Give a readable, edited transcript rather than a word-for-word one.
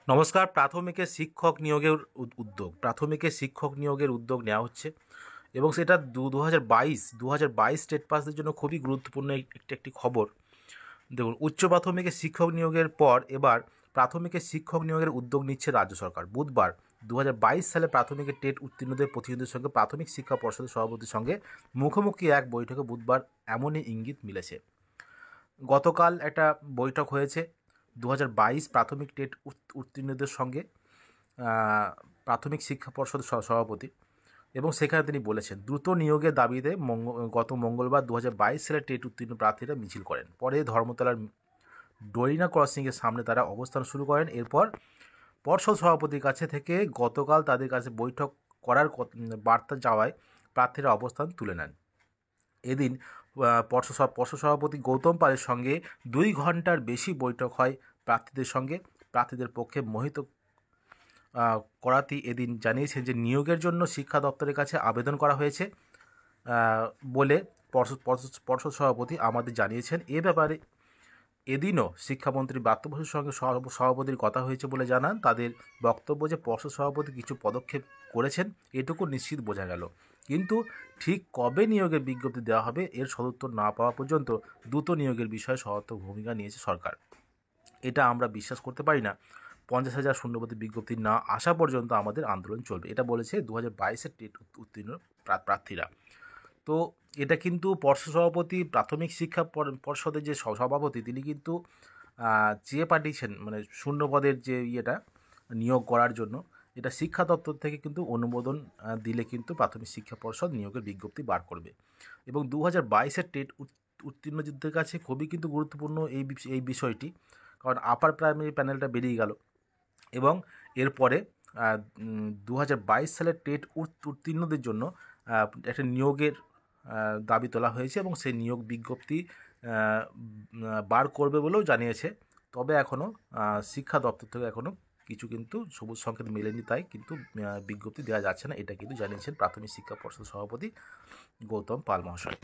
নমস্কার। প্রাথমিকে শিক্ষক নিয়োগের উদ্যোগ নেওয়া হচ্ছে এবং সেটা 2022 স্টেট পাসদের জন্য খুবই গুরুত্বপূর্ণ একটি খবর। দেখুন, উচ্চ প্রাথমিকে শিক্ষক নিয়োগের পর এবার প্রাথমিকে শিক্ষক নিয়োগের উদ্যোগ নিচ্ছে রাজ্য সরকার। বুধবার 2022 সালে প্রাথমিকে টেট উত্তীর্ণদের প্রতিনিধিদের সঙ্গে প্রাথমিক শিক্ষা পর্ষদের সভাপতির সঙ্গে মুখোমুখি এক বৈঠকে বুধবার এমনই ইঙ্গিত মিলেছে। গতকাল একটা বৈঠক হয়েছে 2022 প্রাথমিক টেট উত্তীর্ণদের সঙ্গে প্রাথমিক শিক্ষা পর্ষদের সভাপতি, এবং সেখানে তিনি বলেছেন দ্রুত নিয়োগের দাবিতে গত মঙ্গলবার 2022 সালে টেট উত্তীর্ণ প্রার্থীরা মিছিল করেন। পরে ধর্মতলার ডোরিনা ক্রসিংয়ের সামনে তারা অবস্থান শুরু করেন। এরপর পর্ষদ সভাপতির কাছে থেকে গতকাল তাদের কাছে বৈঠক করার বার্তা যাওয়ায় প্রার্থীরা অবস্থান তুলে নেন। এদিন পর্ষদ সভাপতি গৌতম পালের সঙ্গে 2 ঘন্টার বেশি বৈঠক হয় প্রার্থীদের সঙ্গে। প্রার্থীদের পক্ষে মোহিত করাতি এদিন জানিয়েছেন যে নিয়োগের জন্য শিক্ষা দপ্তরের কাছে আবেদন করা হয়েছে বলে পর্ষদ সভাপতি আমাদের জানিয়েছেন। এ ব্যাপারে এদিনও শিক্ষামন্ত্রী ব্রাত্য বসুর সঙ্গে সভাপতির কথা হয়েছে বলে জানান। তাদের বক্তব্য যে পর্ষদ সভাপতি কিছু পদক্ষেপ করেছেন এটুকু নিশ্চিত বোঝা গেল, কিন্তু ঠিক কবে নিয়োগের বিজ্ঞপ্তি দেওয়া হবে এর সদুত্তর না পাওয়া পর্যন্ত দ্রুত নিয়োগের বিষয়ে সহায়ক ভূমিকা নিয়েছে সরকার। এটা আমরা বিশ্বাস করতে পারি না। 50,000 শূন্যপদে বিজ্ঞপ্তি না আসা পর্যন্ত আমাদের আন্দোলন চলবে, এটা বলেছে 2022-এর টেট উত্তীর্ণ প্রার্থীরা। তো এটা কিন্তু পর্ষদ সভাপতি, প্রাথমিক শিক্ষা পর্ষদের যে সভাপতি তিনি কিন্তু চেয়ে পাঠিয়েছেন, মানে শূন্যপদের যে নিয়োগ করার জন্য। এটা শিক্ষা দপ্তর থেকে কিন্তু অনুমোদন দিলে কিন্তু প্রাথমিক শিক্ষা পর্ষদ নিয়োগের বিজ্ঞপ্তি বার করবে। এবং 2022-এর টেট উত্তীর্ণদের কাছে খুবই কিন্তু গুরুত্বপূর্ণ এই বিষয়টি, কারণ আপার প্রাইমারি প্যানেলটা বেরিয়ে গেল এবং এরপরে 2022 সালের টেট উত্তীর্ণদের জন্য একটা নিয়োগের দাবি তোলা হয়েছে এবং সেই নিয়োগ বিজ্ঞপ্তি বার করবে বলেও জানিয়েছে। তবে এখনও শিক্ষা দপ্তর থেকে এখনও কিছু কিন্তু সবুজ সংকেত মেলেনি, তাই কিন্তু বিজ্ঞপ্তি দেওয়া যাচ্ছে না, এটা কিন্তু জানিয়েছেন প্রাথমিক শিক্ষা পর্ষদ সভাপতি গৌতম পাল মহাশয়।